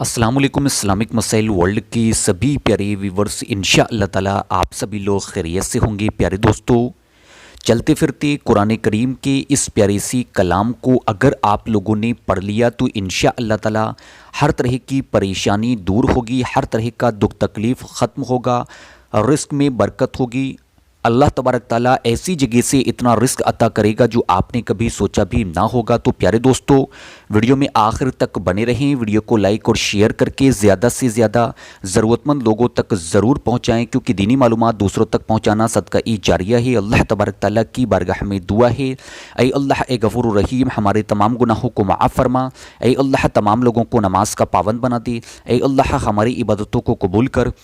अस्सलाम वालेकुम। इस्लामिक मसाइल वर्ल्ड के सभी प्यारे व्यूवर्स, इंशाअल्लाह ताला आप सभी लोग खैरियत से होंगे। प्यारे दोस्तों, चलते फिरते कुरान करीम के इस प्यारे सी कलाम को अगर आप लोगों ने पढ़ लिया तो इंशाअल्लाह ताला हर तरह की परेशानी दूर होगी, हर तरह का दुख तकलीफ़ ख़त्म होगा, रिस्क में बरकत होगी। अल्लाह तबारक ताला ऐसी जगह से इतना रिस्क अता करेगा जो आपने कभी सोचा भी ना होगा। तो प्यारे दोस्तों, वीडियो में आखिर तक बने रहें। वीडियो को लाइक और शेयर करके ज़्यादा से ज़्यादा ज़रूरतमंद लोगों तक ज़रूर पहुँचाएँ, क्योंकि दीनी मालूमात दूसरों तक पहुँचाना सदका ई जारिया है। अल्लाह तबारक ताला की बारगाह में दुआ है, ऐ अल्लाह ए गफूर रहीम, हमारे तमाम गुनाहों को माफ़ फरमा। ऐ अल्लाह तमाम लोगों को नमाज का पाबंद बना दे। ऐ अल्लाह हमारी इबादतों को कबूल कर।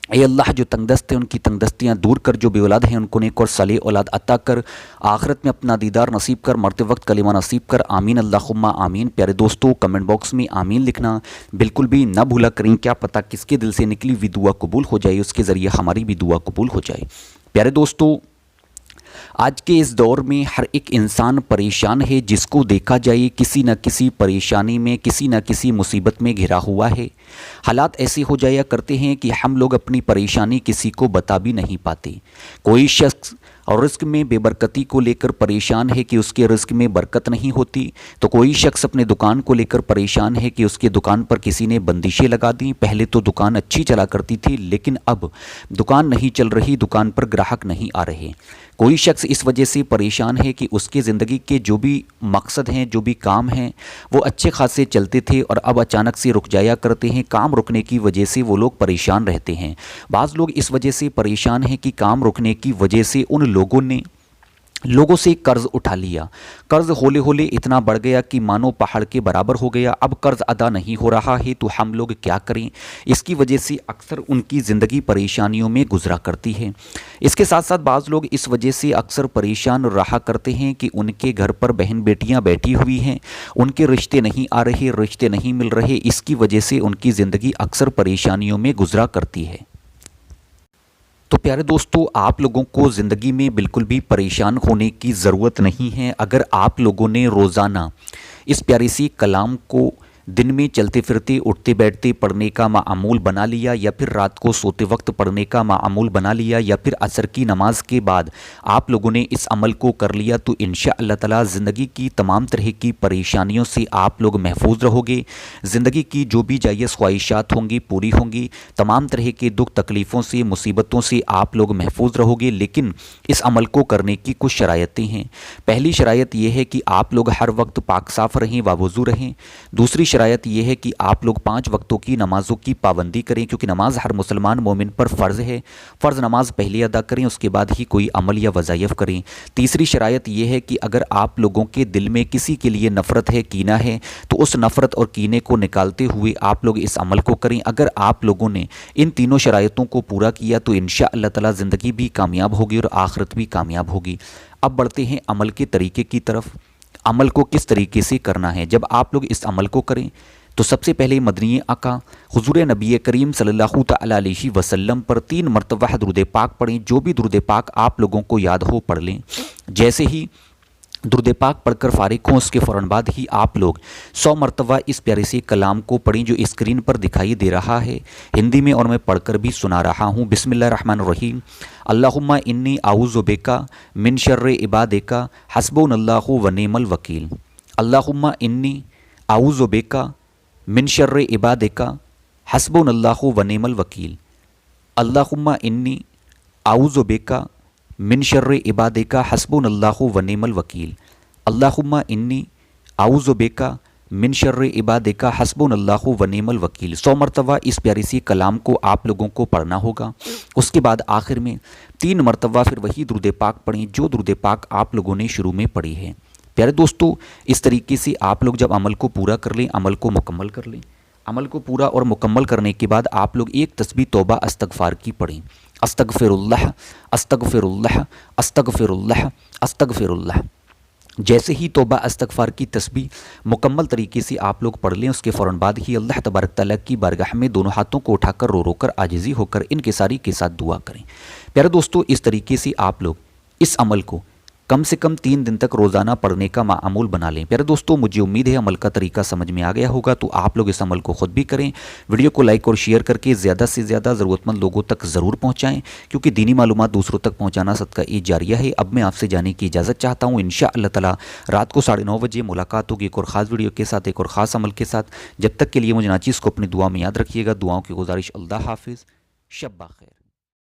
ऐ अल्लाह जो तंगदस्त हैं उनकी तंगदस्तियाँ दूर कर, जो बेऔलाद हैं उनको नेक और सालेह औलाद अता कर, आखिरत में अपना दीदार नसीब कर, मरते वक्त कलिमा नसीब कर। आमीन अल्लाहुम्मा आमीन। प्यारे दोस्तों, कमेंट बॉक्स में आमीन लिखना बिल्कुल भी ना भूला करें। क्या पता किसके दिल से निकली हुई दुआ कबूल हो जाए, उसके ज़रिए हमारी भी दुआ कबूल हो जाए। प्यारे दोस्तों, आज के इस दौर में हर एक इंसान परेशान है। जिसको देखा जाए किसी न किसी परेशानी में, किसी न किसी मुसीबत में घिरा हुआ है। हालात ऐसे हो जाया करते हैं कि हम लोग अपनी परेशानी किसी को बता भी नहीं पाते। कोई शख्स और रिस्क में बेबरकती को लेकर परेशान है कि उसके रिस्क में बरकत नहीं होती, तो कोई शख्स अपने दुकान को लेकर परेशान है कि उसके दुकान पर किसी ने बंदिशें लगा दी। पहले तो दुकान अच्छी चला करती थी, लेकिन अब दुकान नहीं चल रही, दुकान पर ग्राहक नहीं आ रहे। कोई शख्स इस वजह से परेशान है कि उसके ज़िंदगी के जो भी मकसद हैं, जो भी काम हैं, वो अच्छे खासे चलते थे और अब अचानक से रुक जाया करते हैं। काम रुकने की वजह से वो लोग परेशान रहते हैं। बाज़ लोग इस वजह से परेशान हैं कि काम रुकने की वजह से उन लोगों से कर्ज़ उठा लिया। कर्ज़ होले होले इतना बढ़ गया कि मानो पहाड़ के बराबर हो गया। अब कर्ज़ अदा नहीं हो रहा है तो हम लोग क्या करें। इसकी वजह से अक्सर उनकी ज़िंदगी परेशानियों में गुजरा करती है। इसके साथ साथ बाज़ लोग इस वजह से अक्सर परेशान रहा करते हैं कि उनके घर पर बहन बेटियां बैठी हुई हैं, उनके रिश्ते नहीं आ रहे, रिश्ते नहीं मिल रहे। इसकी वजह से उनकी ज़िंदगी अक्सर परेशानियों में गुजरा करती है। तो प्यारे दोस्तों, आप लोगों को ज़िंदगी में बिल्कुल भी परेशान होने की ज़रूरत नहीं है। अगर आप लोगों ने रोज़ाना इस प्यारी सी कलाम को दिन में चलते फिरते, उठते बैठते पढ़ने का मामूल बना लिया, या फिर रात को सोते वक्त पढ़ने का मामूल बना लिया, या फिर असर की नमाज के बाद आप लोगों ने इस अमल को कर लिया, तो इंशाअल्लाह ताला ज़िंदगी की तमाम तरह की परेशानियों से आप लोग महफूज रहोगे। ज़िंदगी की जो भी जायज़ ख्वाहिशात होंगी पूरी होंगी। तमाम तरह के दुख तकलीफ़ों से, मुसीबतों से आप लोग महफूज रहोगे। लेकिन इस अमल को करने की कुछ शरायतें हैं। पहली शरायत यह है कि आप लोग हर वक्त पाक साफ़ रहें, वावुज़ू रहें। दूसरी शरायत यह है कि आप लोग 5 वक्तों की नमाज़ों की पाबंदी करें, क्योंकि नमाज हर मुसलमान मोमिन पर फ़र्ज़ है। फ़र्ज़ नमाज पहले अदा करें, उसके बाद ही कोई अमल या वज़ाइफ करें। तीसरी शरायत यह है कि अगर आप लोगों के दिल में किसी के लिए नफ़रत है, कीना है, तो उस नफ़रत और कीने को निकालते हुए आप लोग इस अमल को करें। अगर आप लोगों ने इन तीनों शरायतों को पूरा किया तो इंशाअल्लाह ताला ज़िंदगी भी कामयाब होगी और आखिरत भी कामयाब होगी। अब बढ़ते हैं अमल के तरीके की तरफ। अमल को किस तरीके से करना है। जब आप लोग इस अमल को करें तो सबसे पहले मदनी आका हुजूर नबी करीम सल्लल्लाहु तआला अलैहि वसल्लम पर 3 मरतबा दुरूद पाक पढ़ें। जो भी दुरूद पाक आप लोगों को याद हो पढ़ लें। जैसे ही दुरूद पाक पढ़कर फारिग हों, उसके फ़ौरन बाद ही आप लोग 100 मरतबा इस प्यारे से कलाम को पढ़ें जो स्क्रीन पर दिखाई दे रहा है हिंदी में, और मैं पढ़कर भी सुना रहा हूँ। बिस्मिल्लाहिर्रहमानिर्रहीम। अल्लाहुम्मा इन्नी आऊज़ु बिका मिन शर्रि इबादिका हस्बुनल्लाहु व निअमल वकील। अल्लाहुम्मा इन्नी आऊज़ु बिका मिन शर्रि इबादिका हस्बुनल्लाहु व निअमल वकील। अल्लाहुम्मा इन्नी आऊज़ु बिका मिन शर्रि इबादिका हस्बुनल्लाहु व निअमल वकील। अल्लाहुम्मा इन्नी आऊज़ु बिका मिन शर्रि इबादिका हस्बुनल्लाहु व निअमल वकील। 100 मरतबा इस प्यारी सी कलाम को आप लोगों को पढ़ना होगा। उसके बाद आखिर में 3 मरतबा फिर वही दुरूद पाक पढ़ें जो दुरूद पाक आप लोगों ने शुरू में पढ़ी है। प्यारे दोस्तों, इस तरीके से आप लोग जब अमल को पूरा कर लें, अमल को मुकम्मल कर लें, अमल को पूरा और मुकम्मल करने के बाद आप लोग एक तस्बीह तौबा अस्तगफार की पढ़ें। अस्तगफिरुल्लाह अस्तगफिरुल्लाह अस्तगफिरुल्लाह अस्तगफिरुल्लाह। जैसे ही तौबा अस्तगफार की तस्बीह मुकम्मल तरीके से आप लोग पढ़ लें, उसके फ़ौरन बाद ही अल्लाह तबारक ताला की बारगाह में दोनों हाथों को उठाकर रो रो कर आजिज़ी होकर इनकिसारी के साथ दुआ करें। प्यारे दोस्तों, इस तरीके से आप लोग इस अमल को कम से कम 3 दिन तक रोज़ाना पढ़ने का मामूल बना लें। प्यारे दोस्तों, मुझे उम्मीद है अमल का तरीका समझ में आ गया होगा, तो आप लोग इस अमल को खुद भी करें। वीडियो को लाइक और शेयर करके ज़्यादा से ज़्यादा ज़रूरतमंद लोगों तक ज़रूर पहुँचाएँ, क्योंकि दीनी मालूमात दूसरों तक पहुँचाना सदका ए जारिया है। अब मैं आपसे जाने की इजाज़त चाहता हूँ। इंशाअल्लाह ताला रात को 9:30 बजे मुलाकात होगी एक और ख़ास वीडियो के साथ, एक और ख़ास अमल के साथ। जब तक के लिए मुझे नाचीज़ को अपनी दुआ में याद रखिएगा। दुआओं की गुजारिश। अल्लाह हाफिज़, शब बख़ैर।